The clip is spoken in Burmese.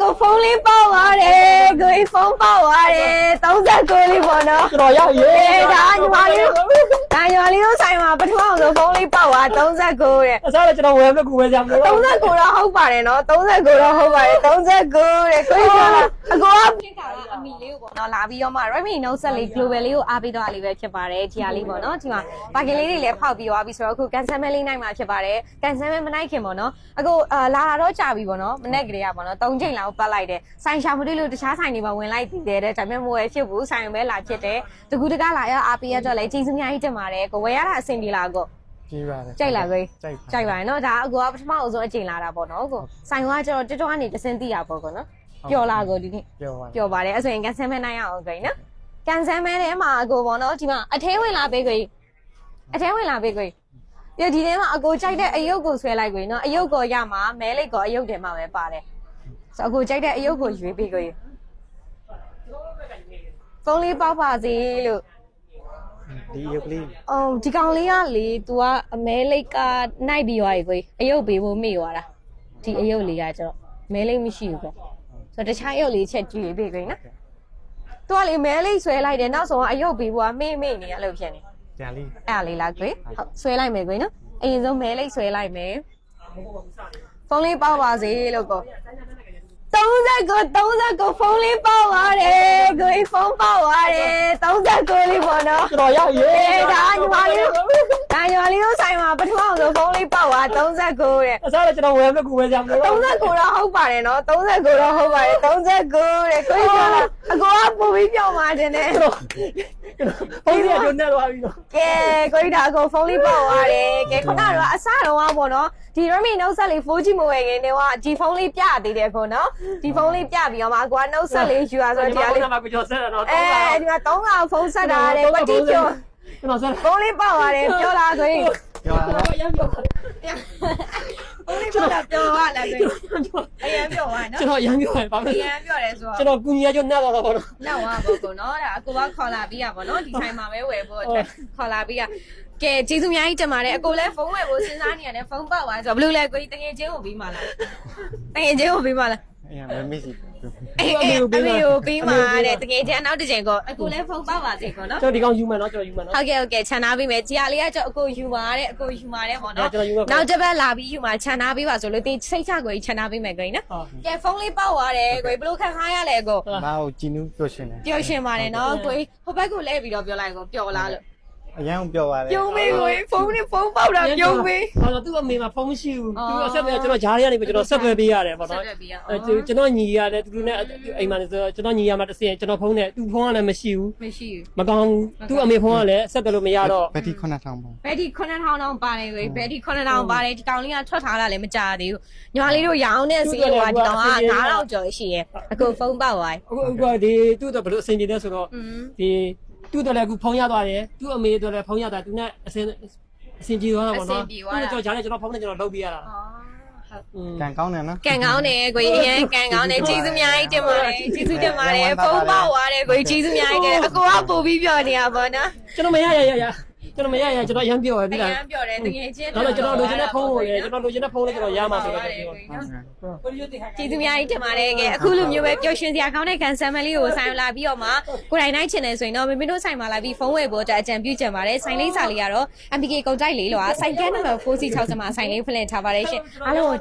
ကိုဖုန်းလေးပေါက်သွားတယ်ကိုဖုန်းပေါက်သွားတယ်39လေးပေါ့နော်ကျွန်တော်ရောက်ရေးဒါညီမလေးတို့ဆိုင်မှာပထမဆုံးဖုန်းလေးပေါက်သွား39တဲ့ အစားလည်းကျွန်တော်ဝယ်မဲ့ကူဝယ်ကြမလို့39တော့ဟုတ်ပါတယ်နော်39တော့ဟုတ်ပါတယ်39တဲ့ကိုပြောတာအကိုကဖြစ်တာကအမီလေးကိုပေါ့နော်လာပြီးတော့မှ Redmi Note 7 Global လေးကိုအားပေးတော့လေးပဲဖြစ်ပါတယ်ဒီဟာလေးပေါ့နော်ဒီမှာပါကင်လေးတွေလည်းဖောက်ပြီးသွားပြီဆိုတော့အခု cancel မဲလေးနိုင်မှာဖြစ်ပါတယ် cancel မဲမနိုင်ခင်ပေါ့နော်အခုလာတာတော့ကြာပြီပေါ့နော်မနေ့ကလေးကပေါ့နော်3ချိန်လောက်ပတ်လိုက်တယ်ဆိုင်ရှာမတွေ့လို့တခြားဆိုင်တွေမှာဝင်လိုက်တည်တယ်တဲ့ဒါပေမဲ့မဝယ်ဖြစ်ဘူးဆိုင်ပဲလာဖြစ်တယ်တကူတကလာရအားပေးရတော့လေကျေးဇူးများကြီးတင်ပါတယ်ကိုဝယ်ရတာအဆင်ပြေလားကိုပြေးပါတယ်ကြိုက်လားကိုကြိုက်ပါတယ်နော်ဒါအကိုကပထမအဆုံးအချိန်လာတာပေါ့နော်ကိုဆိုင်ကကျတော့တွတ်တွတ်ကနေတစင်းသိရပေါ့ကောနော်ပျော်လာကိုဒီနေ့ပျော်ပါတယ်အဲ့ဆိုရင် cancel မဲနိုင်ရအောင်ကိုနော် cancel မဲထဲမှာအကိုပေါ့နော်ဒီမှာအထဲဝင်လာပေးကိုအထဲဝင်လာပေးကိုပြဒီထဲမှာအကိုကြိုက်တဲ့အယုတ်ကိုဆွဲလိုက်ကိုနော်အယုတ်ကိုရမှာမဲလိတ်ကိုအယုတ်တယ်မှာပဲပါတယ်ဆိုအကိုကြိုက်တဲ့အယုတ်ကိုရွေးပေးကိုဖုန်းလေးပေါက်ပါစေလို့ဒီရုပ်လေးဒီကောင်လေးကလေ तू ကအမဲလိတ်ကနိုင်ပြီးသွားပြီကိုအယုတ်ပေးဖို့မေ့သွားတာဒီအယုတ်လေးကကျတော့မဲလိတ်မရှိဘူးကွဆိုတော့တခြားအယုတ်လေးချက်ကြည့်ပေးကိုနော်သူကလေမဲလေးဆွဲလိုက်တယ်နောက်ဆုံးကအယုတ်ပေးဖို့ကမေ့နေရလို့ဖြစ်နေကြံလေးအဲ့လေးလားကိုဟုတ်ဆွဲလိုက်မယ်ကိုနော်အရင်ဆုံးမဲလေးဆွဲလိုက်မယ်ဖုန်းလေးပေါက်ပါစေလို့ကို39ဖုန်းလေးပေါက်သွားတယ်ကိုဖုန်းပေါက်သွားတယ်39လေးပေါ့နော်ကျွန်တော်ရောက်ရေးဒါညီမလေးတို့ဆိုင်မှာပထမဆုံးဖုန်းလေးပေါက်သွား39တဲ့အစားလည်းကျွန်တော်ဝယ်မဲ့ကူဝယ်ကြမလို့39တော့ဟုတ်ပါတယ်နော်39တော့ဟုတ်ပါတယ်39တဲ့ကိုပြောတာအကိုကပုံပြီးပြောင်းပါတယ်နဲ့ဖုန်းကြီးကညနေသွားပြီနော်ကဲကိုဒါအကိုဖုန်းလေးပေါက်သွားတယ်ကဲခုနကတော့အစတော့ပေါ့နော်ဒီ Redmi Note 7လေး 4G မဝယ်ခင်တည်းကဒီဖုန်းလေးပြသေးတယ်ခုနော်ဒီဖုန်းလေးပြပြီးတော့မှအကွာ Note 7လေးယူရဆိုတော့ဒီလေးမှာကြော်ဆက်တာတော့ဒီမှာ300ဖုန်းဆက်တာတယ်ပတိကျော်ကျွန်တော်ဆက်ဖုန်းလေးပေါက်သွားတယ်ပြောလားဆိုရင်ပြောရမ်းပြောဖုန်းလေးပေါက်တာပြောရလားဆိုအရင်ပြောသွားနော်ကျွန်တော်ရမ်းပြောတယ်ဘာလို့ရမ်းပြောတယ်ဆိုတော့ကျွန်တော်ကူညီရကျနှက်တော့ပေါ့နော်နှက်သွားပေါ့ကောနော်ဒါအကိုကခေါ်လာပြီးရပါတော့ဒီဆိုင်မှာပဲဝယ်ဖို့အတွက်ခေါ်လာပြီးရကဲကျေးဇူးအများကြီးတင်ပါတယ်အကိုလည်းဖုန်းဝယ်ဖို့စဉ်းစားနေရတယ်ဖုန်းပေါက်သွားဆိုတော့ဘယ်လိုလဲကိုကြီးတကယ်ချင်းကိုပြီးမှလားတကယ်ချင်းကိုပြီးမှလားအဲ့မမရှိအမေကိုပြီးမှတဲ့တကယ်ချင်းနောက်တစ်ချိန်ကိုအကိုလည်းဖုန်းပေါက်ပါစေကောနော်ကျွန်တော်ဒီကောင်ယူမယ်နော်ကျွန်တော်ယူမယ်နော်ဟုတ်ကဲ့ခြံထားပေးမယ်ကြီးရလေးကကျွန်တော်အကိုယူပါတဲ့အကိုယူပါတဲ့ပေါ့နော်နောက်တစ်ပတ်လာပြီးယူမှာခြံထားပေးပါဆိုလို့ဒီစိတ်ချကိုကြီးခြံထားပေးမယ်ကိုကြီးနော်ကဲဖုန်းလေးပေါက်သွားတယ်ကိုကြီးဘယ်လိုခံစားရလဲအကိုငါ့ကိုကြည်နူးပျော်ရှင်တယ်ပျော်ရှင်ပါတယ်နော်ကိုကြီးဟိုဘက်ကိုလဲပြီးတော့ပြောလိုက်ကိုပျော်လားလို့အရန်ပျော်ပါတယ်ပြုံးမေးကိုဖုန်းပေါက်တာပြုံးမေးဟောသူ့အမေမှာဖုန်းမရှိဘူးသူအဆက်ပဲကျွန်တော်ဂျားတွေကနေပြီးကျွန်တော်ဆက်သွယ်ပေးရတယ်ပေါ့နော်ကျွန်တော်ညီရတယ်သူနဲ့အိမ်မှာဆိုကျွန်တော်ညီရမှာတစ်စင်ကျွန်တော်ဖုန်းနဲ့သူဖုန်းကလည်းမရှိဘူးမကောင်းဘူးသူ့အမေဖုန်းကလည်းဆက်တယ်လို့မရတော့ဘက်တီ9000ပါဘက်တီ9000တောင်ပါတယ်ကိုဘက်တီ9000ပါတယ်ဒီကောင်လေးကထွက်ထားတာလည်းမကြသေးဘူးညီမလေးတို့ရောင်းတဲ့စီးကဒီကောင်က9000ကျော်ရှိရဲ့အခုဖုန်းပေါက်သွားအခုဒီသူ့တော့ဘယ်လိုအဆင်ပြေလဲဆိုတော့ဒီသူ့တော်လည်းအခုဖုန်းရသွားတယ်သူ့အမေတော်လည်းဖုန်းရသွားသူနဲ့အဆင်ပြေသွားတာပေါ့နော်သူတို့ကြားနဲ့ကျွန်တော်ဖုန်းနဲ့ကျွန်တော်လုပ်ပြရတာကန်ကောင်းတယ်နော်ကန်ကောင်းတယ်ကိုကြီးအရင်ကန်ကောင်းတယ်ကျေးဇူးအများကြီးတင်ပါတယ်ကျေးဇူးတင်ပါတယ်ဖုန်းပေါက်သွားတယ်ကိုကြီးကျေးဇူးအများကြီးတင်အကိုကပို့ပြီးပြောနေရပါနော်ကျွန်တော်မရကျွန်တော်မရကျွန်တော်ရမ်းပြောရပြီလားရမ်းပြောတယ်တကယ်ချင်းတော့ကျွန်တော်လိုချင်တဲ့ဖုန်းကိုလေကျွန်တော်လိုချင်တဲ့ဖုန်းလေးကျွန်တော်ရမှာဆိုတော့ကျေးဇူးအများကြီးတင်ပါတယ်ကဲအခုလိုမျိုးပဲပျော်ရွှင်စရာကောင်းတဲ့ကန်ဆယ်မလေးကိုဆိုင်လာပြီးတော့မှကိုယ်တိုင်နိုင်ချင်တယ်ဆိုရင်တော့မင်းတို့ဆိုင်မှာလာပြီးဖုန်းဝယ်ဖို့အတွက်အကြံပြုချင်ပါတယ်ဆိုင်လေးစာလေးကတော့ MPK ကုန်တိုက်လေးလောဆိုင်ကဲနံပါတ် 4C60 မှာဆိုင်လေးဖွင့်လှစ်ထားပါတယ်ရှင်အားလုံးကို